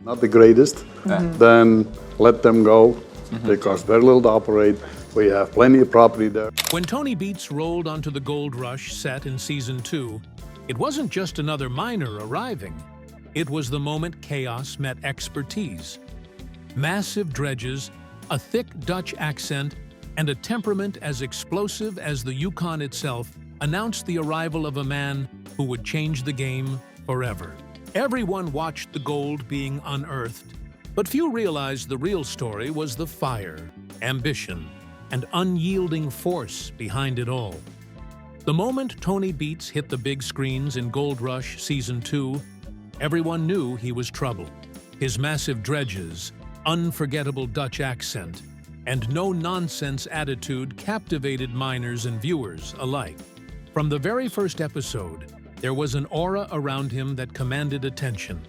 not the greatest, then let them go because very little to operate. We have plenty of property there. When Tony Beets rolled onto the gold rush set in Season 2, it wasn't just another miner arriving. It was the moment chaos met expertise. Massive dredges, a thick Dutch accent, and a temperament as explosive as the Yukon itself announced the arrival of a man who would change the game forever. Everyone watched the gold being unearthed, but few realized the real story was the fire, ambition, and unyielding force behind it all. The moment Tony Beets hit the big screens in Gold Rush Season 2, everyone knew he was trouble. His massive dredges, unforgettable Dutch accent, and no-nonsense attitude captivated miners and viewers alike. From the very first episode, there was an aura around him that commanded attention,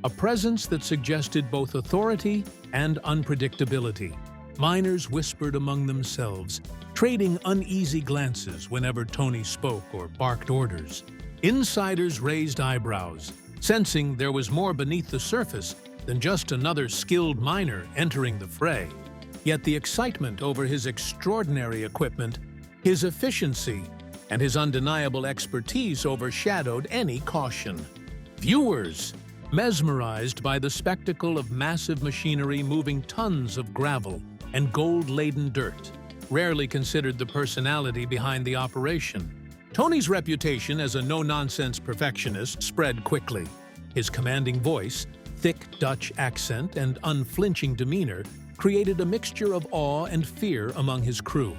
a presence that suggested both authority and unpredictability. Miners whispered among themselves, trading uneasy glances whenever Tony spoke or barked orders. Insiders raised eyebrows, sensing there was more beneath the surface than just another skilled miner entering the fray. Yet the excitement over his extraordinary equipment, his efficiency, and his undeniable expertise overshadowed any caution. Viewers, mesmerized by the spectacle of massive machinery moving tons of gravel and gold-laden dirt, rarely considered the personality behind the operation. Tony's reputation as a no-nonsense perfectionist spread quickly. His commanding voice, thick Dutch accent, and unflinching demeanor created a mixture of awe and fear among his crew.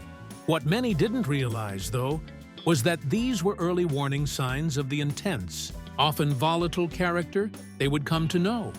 What many didn't realize, though, was that these were early warning signs of the intense, often volatile character they would come to know.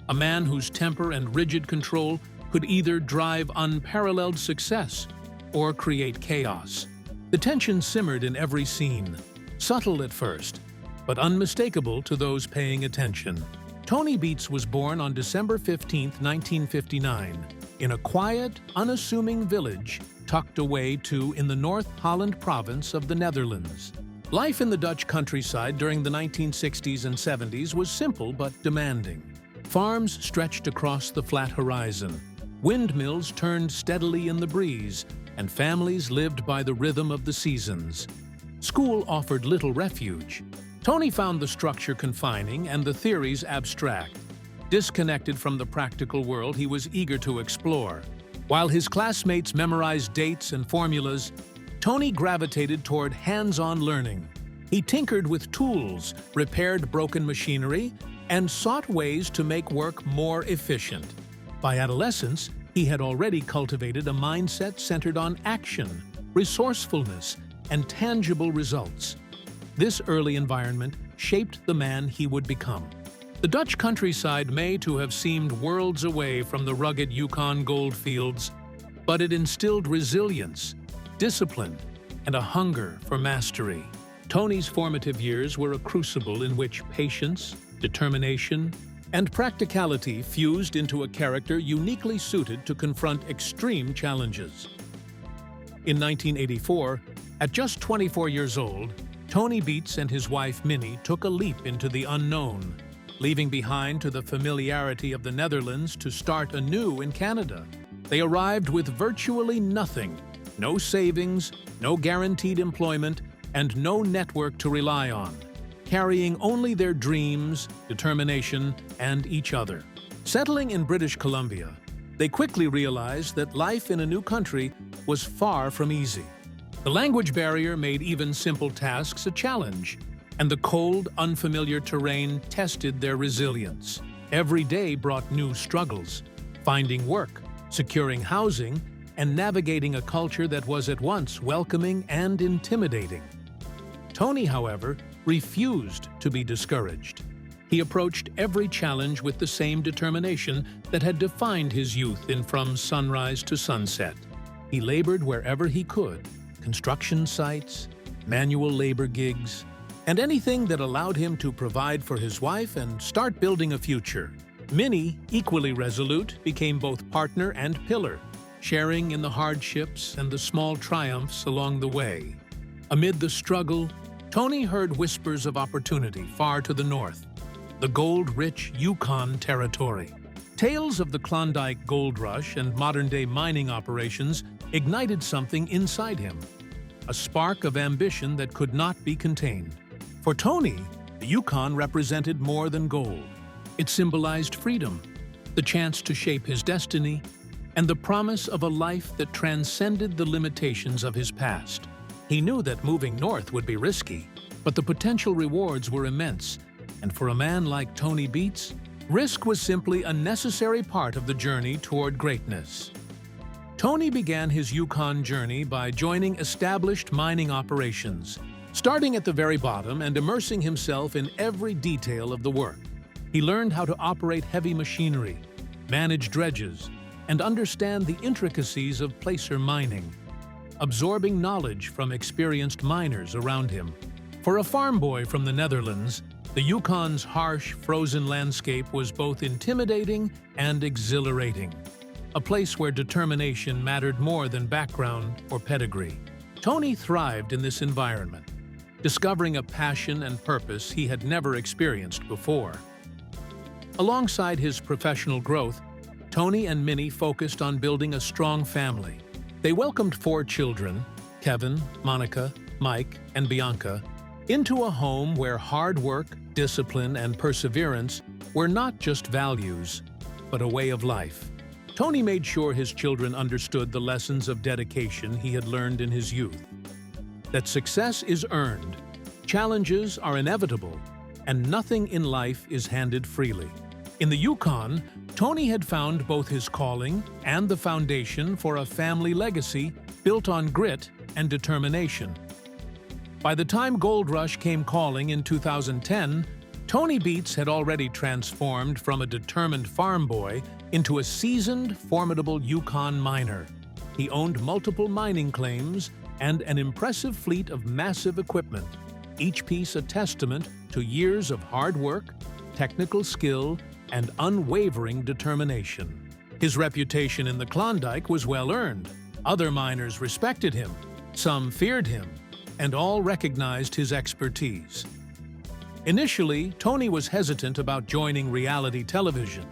A man whose temper and rigid control could either drive unparalleled success or create chaos. The tension simmered in every scene, subtle at first, but unmistakable to those paying attention. Tony Beets was born on December 15, 1959, in a quiet, unassuming village tucked away in the North Holland province of the Netherlands. Life in the Dutch countryside during the 1960s and 70s was simple but demanding. Farms stretched across the flat horizon, windmills turned steadily in the breeze, and families lived by the rhythm of the seasons. School offered little refuge. Tony found the structure confining and the theories abstract. Disconnected from the practical world he was eager to explore. While his classmates memorized dates and formulas, Tony gravitated toward hands-on learning. He tinkered with tools, repaired broken machinery, and sought ways to make work more efficient. By adolescence, he had already cultivated a mindset centered on action, resourcefulness, and tangible results. This early environment shaped the man he would become. The Dutch countryside may have seemed worlds away from the rugged Yukon goldfields, but it instilled resilience, discipline, and a hunger for mastery. Tony's formative years were a crucible in which patience, determination, and practicality fused into a character uniquely suited to confront extreme challenges. In 1984, at just 24 years old, Tony Beets and his wife Minnie took a leap into the unknown, leaving behind to the familiarity of the Netherlands to start anew in Canada. They arrived with virtually nothing, no savings, no guaranteed employment, and no network to rely on, carrying only their dreams, determination, and each other. Settling in British Columbia, they quickly realized that life in a new country was far from easy. The language barrier made even simple tasks a challenge, and the cold, unfamiliar terrain tested their resilience. Every day brought new struggles, finding work, securing housing, and navigating a culture that was at once welcoming and intimidating. Tony, however, refused to be discouraged. He approached every challenge with the same determination that had defined his youth in From Sunrise to Sunset. He labored wherever he could, construction sites, manual labor gigs, and anything that allowed him to provide for his wife and start building a future. Minnie, equally resolute, became both partner and pillar, sharing in the hardships and the small triumphs along the way. Amid the struggle, Tony heard whispers of opportunity far to the north. the gold-rich Yukon Territory. Tales of the Klondike Gold Rush and modern-day mining operations ignited something inside him, a spark of ambition that could not be contained. For Tony, the Yukon represented more than gold. It symbolized freedom, the chance to shape his destiny, and the promise of a life that transcended the limitations of his past. He knew that moving north would be risky, but the potential rewards were immense, and for a man like Tony Beets, risk was simply a necessary part of the journey toward greatness. Tony began his Yukon journey by joining established mining operations, starting at the very bottom and immersing himself in every detail of the work. He learned how to operate heavy machinery, manage dredges, and understand the intricacies of placer mining, absorbing knowledge from experienced miners around him. For a farm boy from the Netherlands, the Yukon's harsh, frozen landscape was both intimidating and exhilarating, a place where determination mattered more than background or pedigree. Tony thrived in this environment, discovering a passion and purpose he had never experienced before. Alongside his professional growth, Tony and Minnie focused on building a strong family. They welcomed 4 children, Kevin, Monica, Mike, and Bianca, into a home where hard work, discipline, and perseverance were not just values, but a way of life. Tony made sure his children understood the lessons of dedication he had learned in his youth. That success is earned, challenges are inevitable, and nothing in life is handed freely. In the Yukon, Tony had found both his calling and the foundation for a family legacy built on grit and determination. By the time Gold Rush came calling in 2010, Tony Beets had already transformed from a determined farm boy into a seasoned, formidable Yukon miner. He owned multiple mining claims and an impressive fleet of massive equipment, each piece a testament to years of hard work, technical skill, and unwavering determination. His reputation in the Klondike was well earned. Other miners respected him, some feared him, and all recognized his expertise. Initially, Tony was hesitant about joining reality television.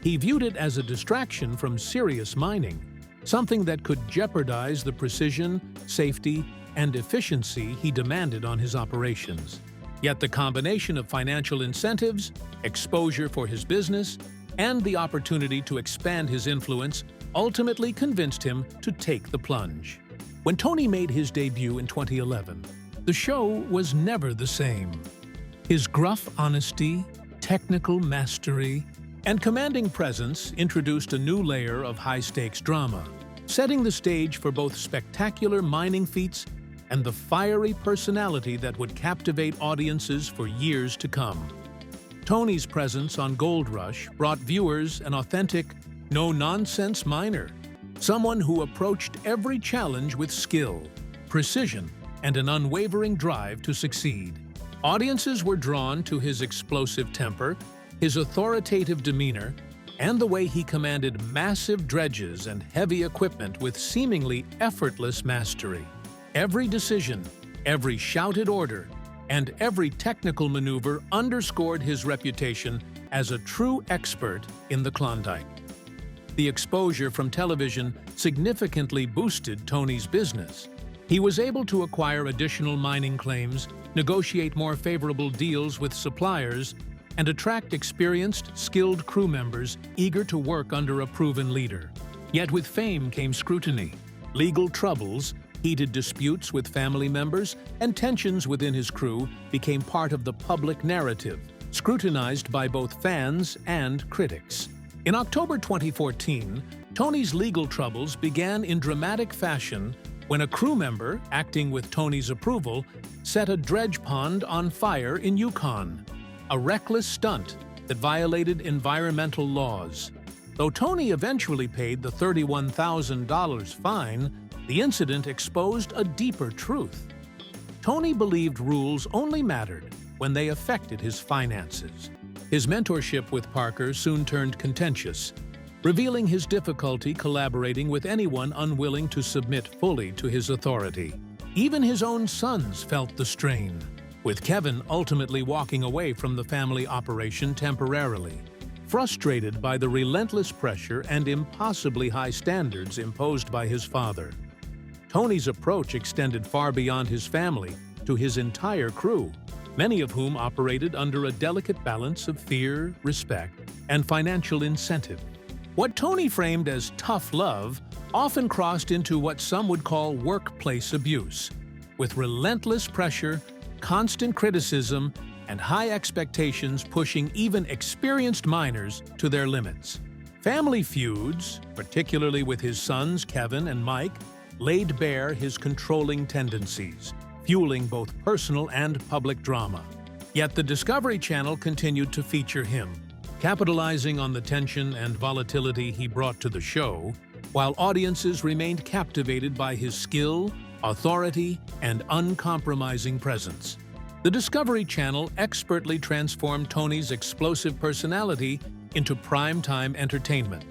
He viewed it as a distraction from serious mining, something that could jeopardize the precision, safety, and efficiency he demanded on his operations. Yet the combination of financial incentives, exposure for his business, and the opportunity to expand his influence ultimately convinced him to take the plunge. When Tony made his debut in 2011, the show was never the same. His gruff honesty, technical mastery, and commanding presence introduced a new layer of high-stakes drama, setting the stage for both spectacular mining feats and the fiery personality that would captivate audiences for years to come. Tony's presence on Gold Rush brought viewers an authentic, no-nonsense miner, someone who approached every challenge with skill, precision, and an unwavering drive to succeed. Audiences were drawn to his explosive temper, his authoritative demeanor, and the way he commanded massive dredges and heavy equipment with seemingly effortless mastery. Every decision, every shouted order, and every technical maneuver underscored his reputation as a true expert in the Klondike. The exposure from television significantly boosted Tony's business. He was able to acquire additional mining claims, negotiate more favorable deals with suppliers, and attract experienced, skilled crew members eager to work under a proven leader. Yet with fame came scrutiny, legal troubles, heated disputes with family members, and tensions within his crew became part of the public narrative, scrutinized by both fans and critics. In October 2014, Tony's legal troubles began in dramatic fashion when a crew member, acting with Tony's approval, set a dredge pond on fire in Yukon, a reckless stunt that violated environmental laws. Though Tony eventually paid the $31,000 fine, the incident exposed a deeper truth. Tony believed rules only mattered when they affected his finances. His mentorship with Parker soon turned contentious, revealing his difficulty collaborating with anyone unwilling to submit fully to his authority. Even his own sons felt the strain, with Kevin ultimately walking away from the family operation temporarily. Frustrated by the relentless pressure and impossibly high standards imposed by his father, Tony's approach extended far beyond his family to his entire crew, many of whom operated under a delicate balance of fear, respect, and financial incentive. What Tony framed as tough love often crossed into what some would call workplace abuse, with relentless pressure, constant criticism, and high expectations pushing even experienced miners to their limits. Family feuds, particularly with his sons Kevin and Mike, laid bare his controlling tendencies, fueling both personal and public drama. Yet the Discovery Channel continued to feature him, capitalizing on the tension and volatility he brought to the show, while audiences remained captivated by his skill, authority, and uncompromising presence. The Discovery Channel expertly transformed Tony's explosive personality into prime-time entertainment,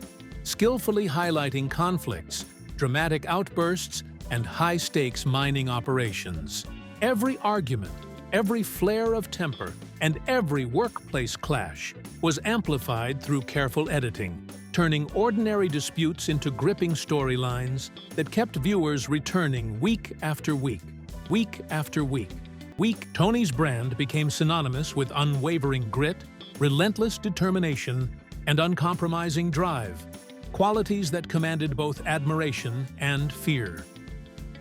skillfully highlighting conflicts, dramatic outbursts, and high-stakes mining operations. Every argument, every flare of temper, and every workplace clash was amplified through careful editing, turning ordinary disputes into gripping storylines that kept viewers returning week after week, week after week. Tony's brand became synonymous with unwavering grit, relentless determination, and uncompromising drive, qualities that commanded both admiration and fear.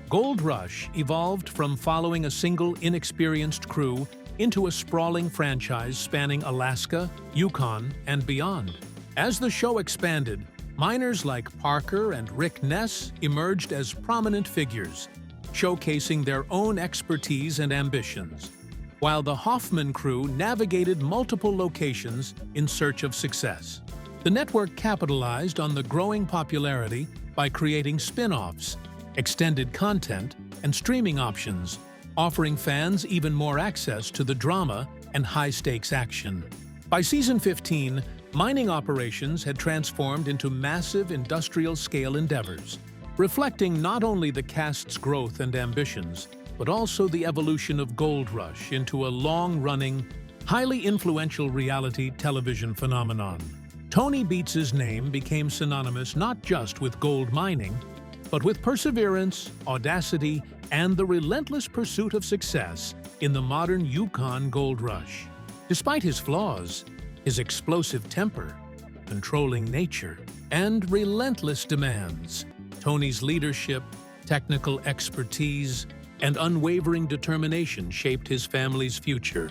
Gold Rush evolved from following a single inexperienced crew into a sprawling franchise spanning Alaska, Yukon, and beyond. As the show expanded, miners like Parker and Rick Ness emerged as prominent figures, showcasing their own expertise and ambitions, while the Hoffman crew navigated multiple locations in search of success. The network capitalized on the growing popularity by creating spin-offs, extended content, and streaming options, offering fans even more access to the drama and high-stakes action. By season 15, mining operations had transformed into massive industrial-scale endeavors, reflecting not only the cast's growth and ambitions, but also the evolution of Gold Rush into a long-running, highly influential reality television phenomenon. Tony Beets' name became synonymous not just with gold mining, but with perseverance, audacity, and the relentless pursuit of success in the modern Yukon Gold Rush. Despite his flaws, his explosive temper, controlling nature, and relentless demands, Tony's leadership, technical expertise, and unwavering determination shaped his family's future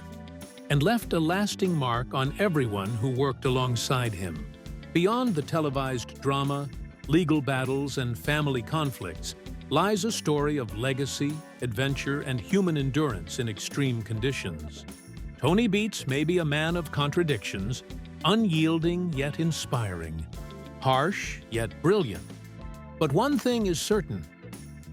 and left a lasting mark on everyone who worked alongside him. Beyond the televised drama, legal battles, and family conflicts lies a story of legacy, adventure, and human endurance in extreme conditions. Tony Beets may be a man of contradictions, unyielding yet inspiring, harsh yet brilliant. But one thing is certain: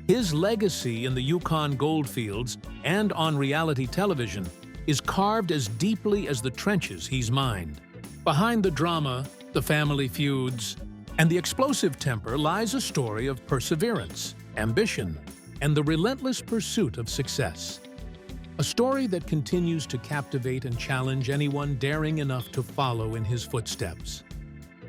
his legacy in the Yukon goldfields and on reality television is carved as deeply as the trenches he's mined. Behind the drama, the family feuds, and the explosive temper lies a story of perseverance, ambition, and the relentless pursuit of success. A story that continues to captivate and challenge anyone daring enough to follow in his footsteps.